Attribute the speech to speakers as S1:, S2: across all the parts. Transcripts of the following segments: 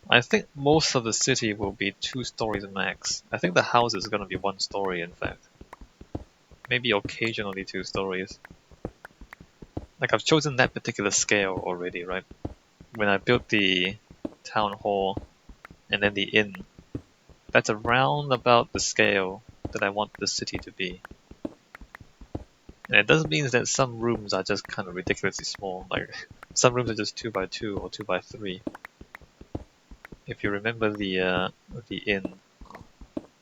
S1: I think most of the city will be 2 stories max. I think the house is gonna be 1 story, in fact. Maybe occasionally 2 stories. Like, I've chosen that particular scale already, right? When I built the town hall and then the inn, that's around about the scale that I want the city to be. And it does mean that some rooms are just kind of ridiculously small. Like, some rooms are just 2 by 2 or 2 by 3. If you remember the inn,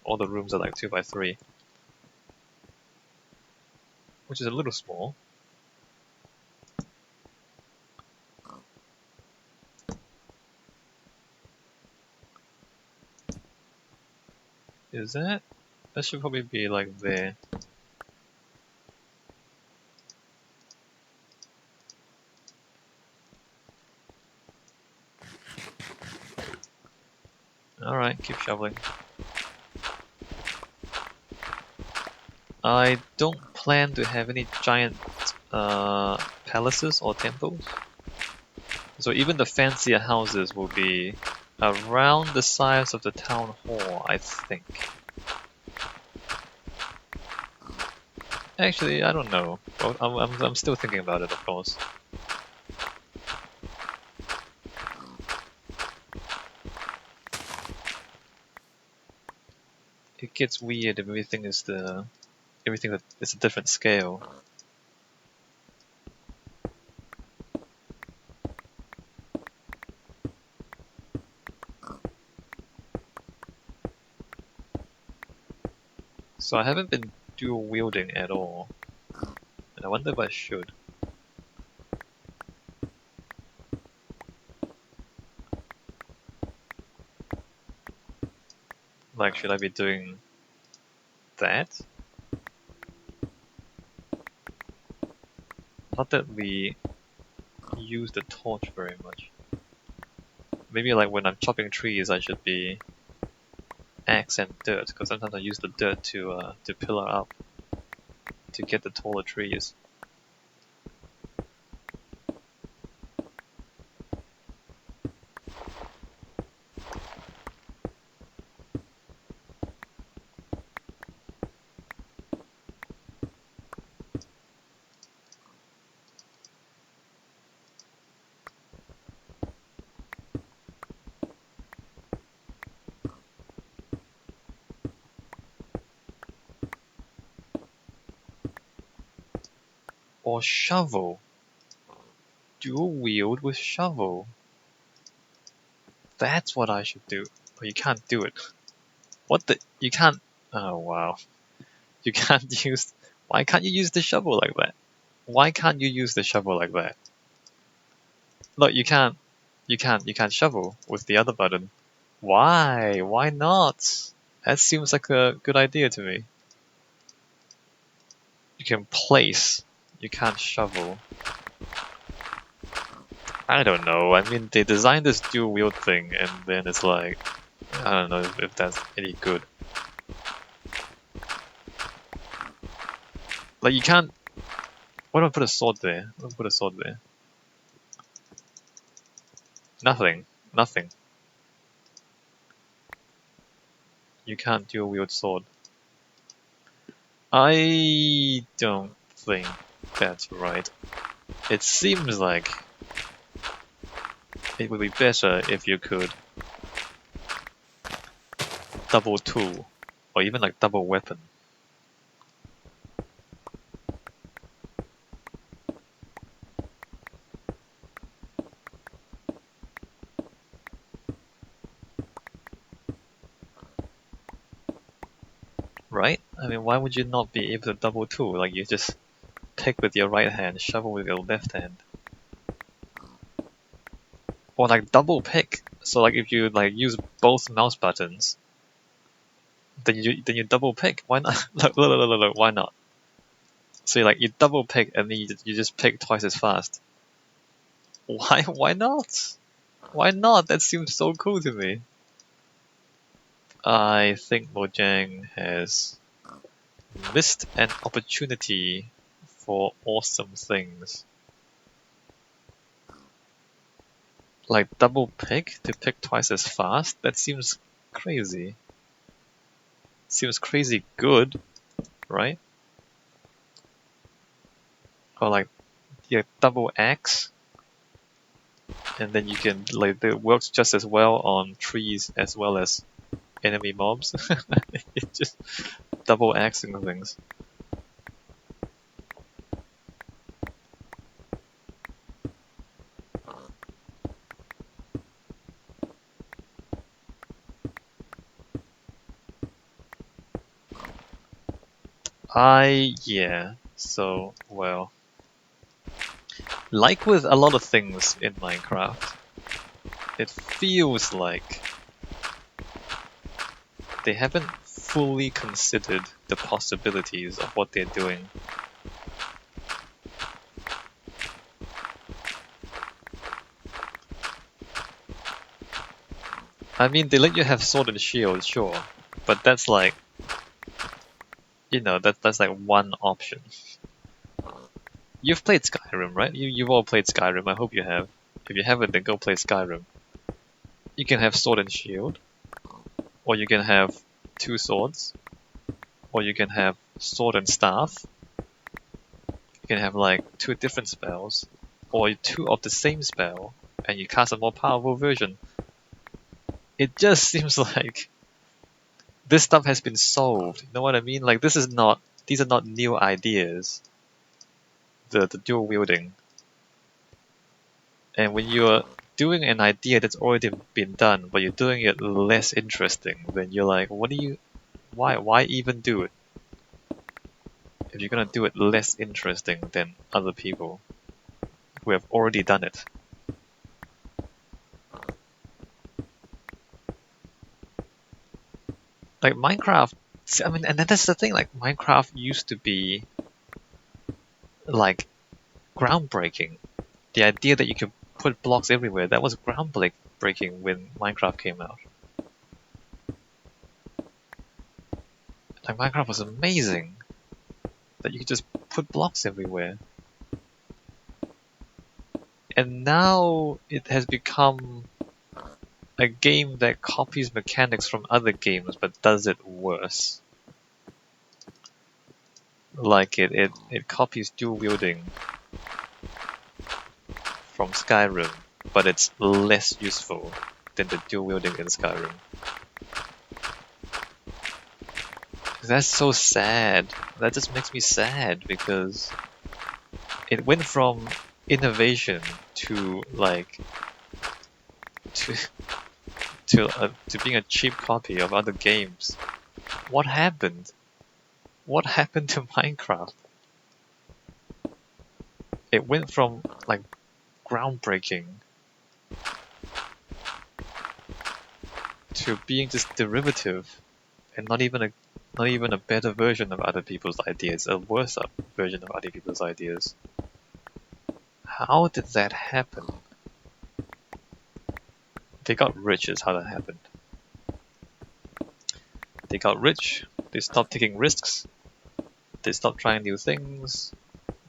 S1: all the rooms are like 2 by 3, which is a little small. Is that? That should probably be like there. Alright, keep shoveling. I don't plan to have any giant palaces or temples. So even the fancier houses will be around the size of the town hall, I think. Actually, I don't know. Well, I'm still thinking about it, of course. It gets weird if everything is a different scale. So I haven't been dual wielding at all, and I wonder if I should. Like, should I be doing that? Not that we use the torch very much. Maybe like when I'm chopping trees, I should be axe and dirt, because sometimes I use the dirt to pillar up to get the taller trees. Or shovel. Dual wield with shovel. That's what I should do. But you can't do it. What the? You can't. Oh wow. You can't use. Why can't you use the shovel like that? Why can't you use the shovel like that? Look, you can't. You can't shovel with the other button. Why? Why not? That seems like a good idea to me. You can place. You can't shovel. I don't know. I mean, they designed this dual wield thing, and then it's like, I don't know if that's any good. Like, you can't. Why don't I put a sword there? Why don't I put a sword there? Nothing. Nothing. You can't dual wield sword. I don't think that's right. It seems like it would be better if you could double tool, or even like double weapon. Right? I mean, why would you not be able to double tool? Like, you just pick with your right hand, shovel with your left hand. Or like double pick. So like if you like use both mouse buttons, then you double pick. Why not? Look, why not? So you double pick and then you just pick twice as fast. Why not? Why not? That seems so cool to me. I think Mojang has missed an opportunity for awesome things. Like double pick to pick twice as fast? That seems crazy. Seems crazy good, right? Or like, yeah, double axe, and then you can, like, it works just as well on trees as well as enemy mobs. It's just double axing things. Yeah. So, well, like with a lot of things in Minecraft, it feels like they haven't fully considered the possibilities of what they're doing. I mean, they let you have sword and shield, sure, but that's like, that's like one option. You've played Skyrim, right? You've all played Skyrim. I hope you have. If you haven't, then go play Skyrim. You can have sword and shield, or you can have two swords, or you can have sword and staff. You can have like two different spells, or two of the same spell, and you cast a more powerful version. It just seems like this stuff has been solved. You know what I mean? Like these are not new ideas. The dual wielding. And when you're doing an idea that's already been done, but you're doing it less interesting, then you're like, why even do it? If you're gonna do it less interesting than other people who have already done it. Like Minecraft, I mean, and that's the thing, like Minecraft used to be like groundbreaking. The idea that you could put blocks everywhere, that was groundbreaking when Minecraft came out. Like Minecraft was amazing. That you could just put blocks everywhere. And now it has become a game that copies mechanics from other games but does it worse. Like it copies dual wielding from Skyrim, but it's less useful than the dual wielding in Skyrim. That's so sad. That just makes me sad because it went from innovation to like to to being a cheap copy of other games. What happened? What happened to Minecraft? It went from like groundbreaking to being just derivative and not even a better version of other people's ideas, a worse version of other people's ideas. How did that happen? They got rich is how that happened. They got rich, they stopped taking risks, they stopped trying new things,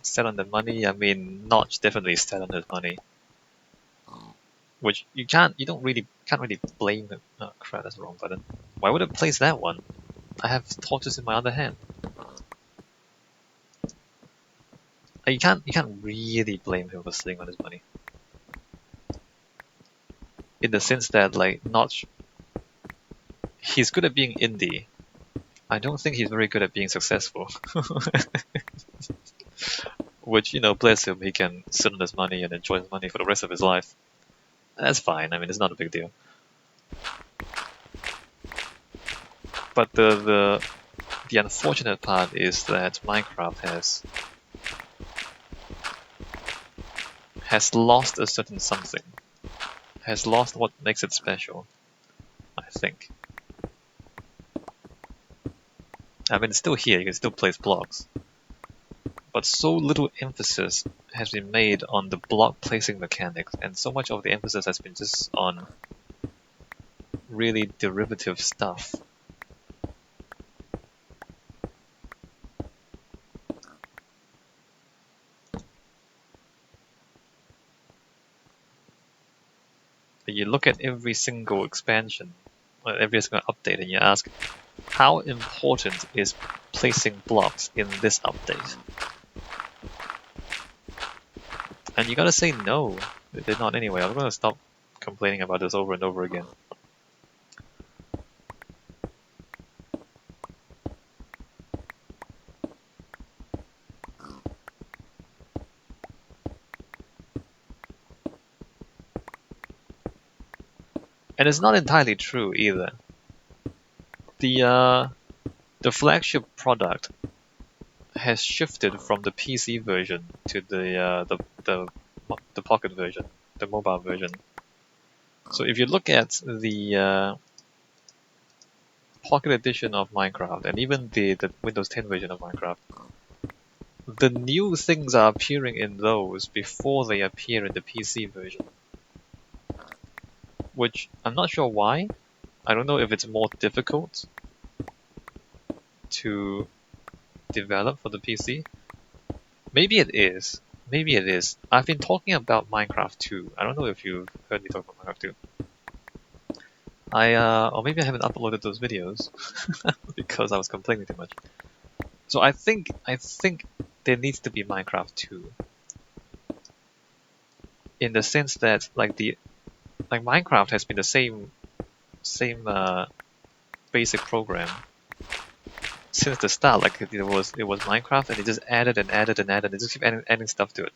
S1: sat on the money. I mean, Notch definitely sat on his money. Which can't really blame him. Oh crap, that's the wrong button. Why would it place that one? I have torches in my other hand. Like, you can't really blame him for sitting on his money. In the sense that like Notch, he's good at being indie. I don't think he's very good at being successful. Which, bless him, he can sit on his money and enjoy his money for the rest of his life. That's fine. I mean, it's not a big deal. But the unfortunate part is that Minecraft has lost a certain something. Has lost what makes it special, I think. I mean, it's still here, you can still place blocks. But so little emphasis has been made on the block placing mechanics, and so much of the emphasis has been just on really derivative stuff. You look at every single expansion, every single update, and you ask, how important is placing blocks in this update? And you gotta say no. They're not anyway. I'm gonna stop complaining about this over and over again. And it's not entirely true either. The flagship product has shifted from the PC version to the pocket version, the mobile version. So if you look at the pocket edition of Minecraft and even the Windows 10 version of Minecraft, the new things are appearing in those before they appear in the PC version. Which I'm not sure why. I don't know if it's more difficult to develop for the PC. Maybe it is. Maybe it is. I've been talking about Minecraft 2. I don't know if you've heard me talk about Minecraft 2. Or maybe I haven't uploaded those videos because I was complaining too much. So I think there needs to be Minecraft 2. In the sense that like Minecraft has been the same basic program since the start. Like it was Minecraft, and they just added and added and added. They just keep adding stuff to it.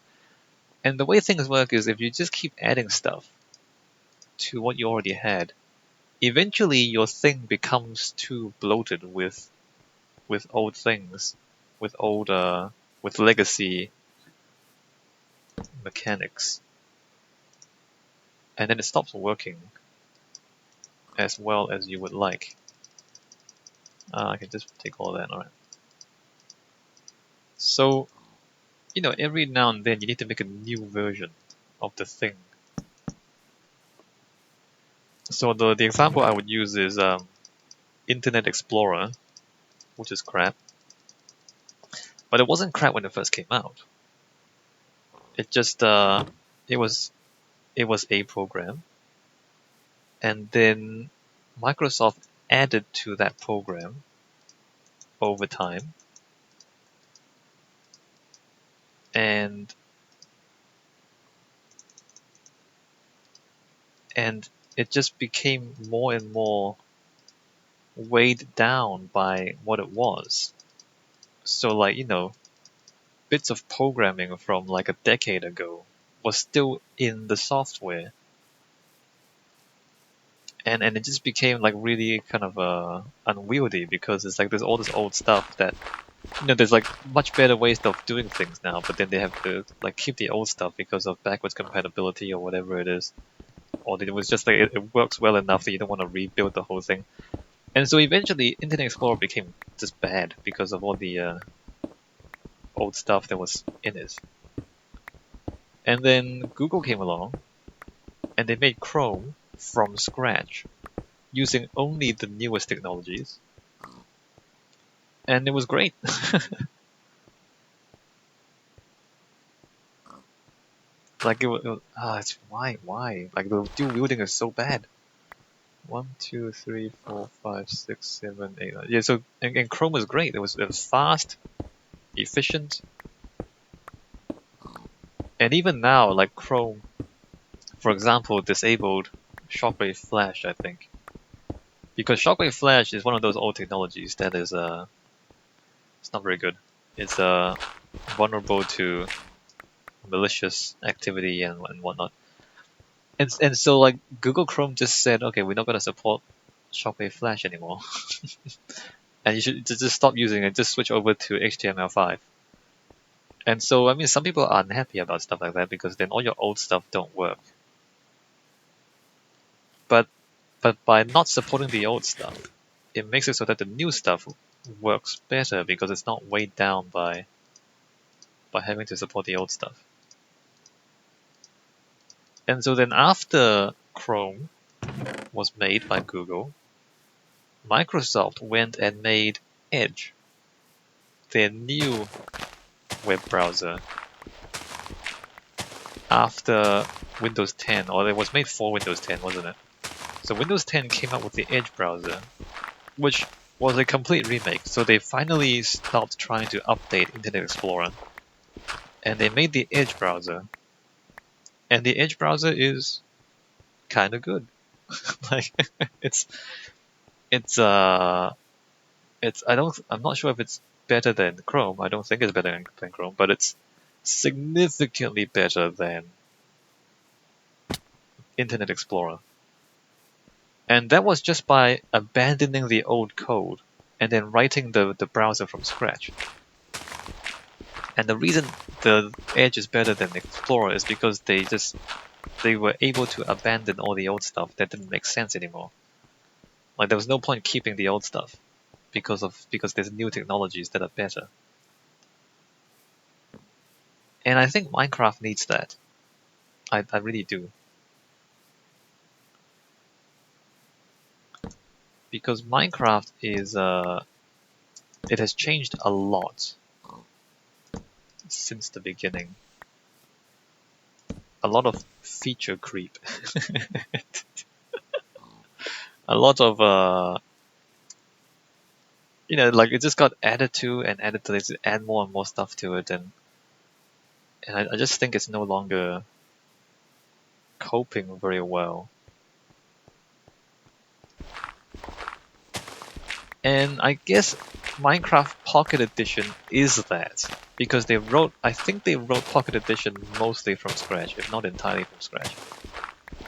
S1: And the way things work is if you just keep adding stuff to what you already had, eventually your thing becomes too bloated with old things, with legacy mechanics, and then it stops working as well as you would like. I can just take all that, alright. So, every now and then you need to make a new version of the thing. So the example I would use is Internet Explorer, which is crap. But it wasn't crap when it first came out. It just it was a program, and then Microsoft added to that program over time, and it just became more and more weighed down by what it was. So like, bits of programming from like a decade ago was still in the software. And it just became like really kind of unwieldy because it's like there's all this old stuff that there's like much better ways of doing things now, but then they have to like keep the old stuff because of backwards compatibility or whatever it is. Or it was just like it works well enough that you don't want to rebuild the whole thing. And so eventually Internet Explorer became just bad because of all the old stuff that was in it. And then Google came along and they made Chrome from scratch using only the newest technologies. And it was great. Like it's why? Like the dual wielding is so bad. 1, 2, 3, 4, 5, 6, 7, 8. Yeah, so and Chrome was great. It was fast, efficient, and even now, like Chrome, for example, disabled Shockwave Flash, I think, because Shockwave Flash is one of those old technologies that is it's not very good. It's vulnerable to malicious activity and whatnot. And so like Google Chrome just said, okay, we're not going to support Shockwave Flash anymore, and you should just stop using it. Just switch over to HTML5. And so I mean, some people are unhappy about stuff like that because then all your old stuff don't work. But by not supporting the old stuff, it makes it so that the new stuff works better because it's not weighed down by having to support the old stuff. And so then after Chrome was made by Google, Microsoft went and made Edge, their new web browser. after Windows 10, or it was made for Windows 10, wasn't it? So Windows 10 came out with the Edge browser, which was a complete remake. So they finally stopped trying to update Internet Explorer, and they made the Edge browser. And the Edge browser is kind of good. Like it's I'm not sure if it's better than Chrome. I don't think it's better than Chrome, but it's significantly better than Internet Explorer. And that was just by abandoning the old code and then writing the browser from scratch. And the reason the Edge is better than Explorer is because they were able to abandon all the old stuff that didn't make sense anymore. Like there was no point keeping the old stuff because there's new technologies that are better. And I think Minecraft needs that. I really do. Because Minecraft is it has changed a lot since the beginning. A lot of feature creep. A lot of like it just got added to and added to. They just add more and more stuff to it, and I just think it's no longer coping very well. And I guess Minecraft Pocket Edition is that, because I think they wrote Pocket Edition mostly from scratch, if not entirely from scratch.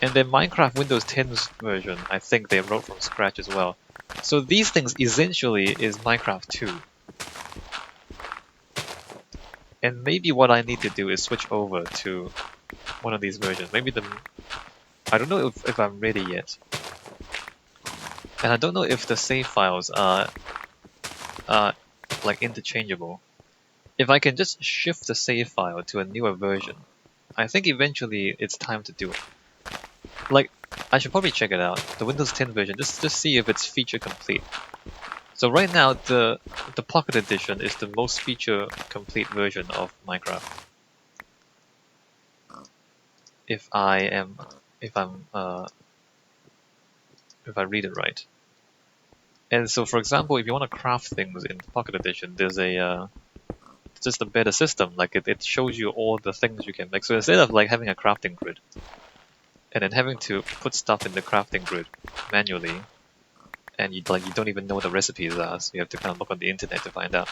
S1: And then Minecraft Windows 10's version, I think they wrote from scratch as well. So these things essentially is Minecraft 2. And maybe what I need to do is switch over to one of these versions. I don't know if I'm ready yet. And I don't know if the save files are like interchangeable. If I can just shift the save file to a newer version, I think eventually it's time to do it. Like, I should probably check it out, the Windows 10 version, just see if it's feature complete. So right now, the Pocket Edition is the most feature complete version of Minecraft. If I read it right. And so, for example, if you want to craft things in Pocket Edition, there's just a better system. Like it shows you all the things you can make. So instead of like having a crafting grid, and then having to put stuff in the crafting grid manually, and you don't even know what the recipes are, so you have to kind of look on the internet to find out.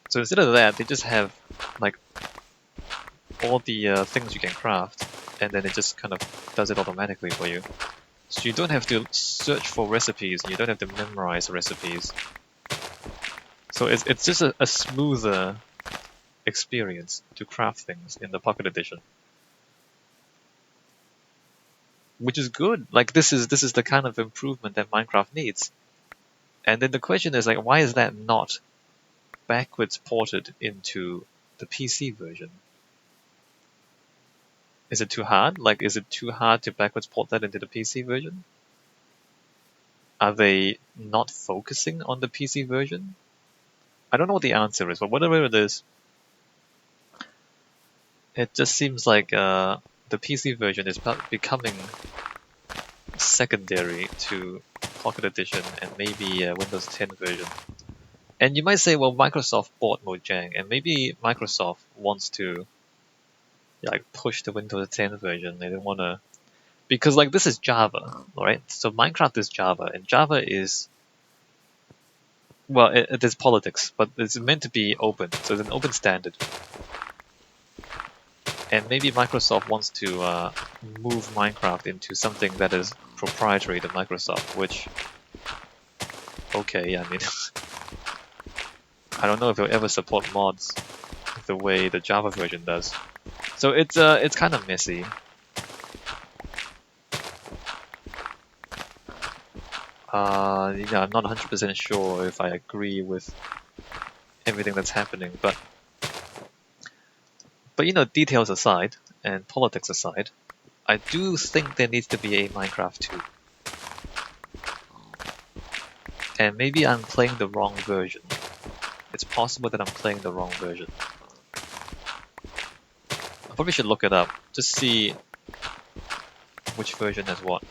S1: So instead of that, they just have like all the things you can craft, and then it just kind of does it automatically for you. So you don't have to search for recipes, you don't have to memorize recipes. So it's just a smoother experience to craft things in the Pocket Edition. Which is good. Like this is the kind of improvement that Minecraft needs. And then the question is like, why is that not backwards ported into the PC version? Is it too hard? Like, is it too hard to backwards port that into the PC version? Are they not focusing on the PC version? I don't know what the answer is, but whatever it is, it just seems like the PC version is becoming secondary to Pocket Edition and maybe Windows 10 version. And you might say, well, Microsoft bought Mojang, and maybe Microsoft wants to like push the Windows 10 version. They don't want to, because like this is Java, right? So Minecraft is Java, and Java is, well, it is politics, but it's meant to be open, so it's an open standard. And maybe Microsoft wants to move Minecraft into something that is proprietary to Microsoft, which, okay, I mean, I don't know if it'll ever support mods the way the Java version does. So it's kind of messy. I'm not 100% sure if I agree with everything that's happening, but details aside and politics aside, I do think there needs to be a Minecraft 2. And maybe I'm playing the wrong version. It's possible that I'm playing the wrong version. I probably should look it up just see which version has what.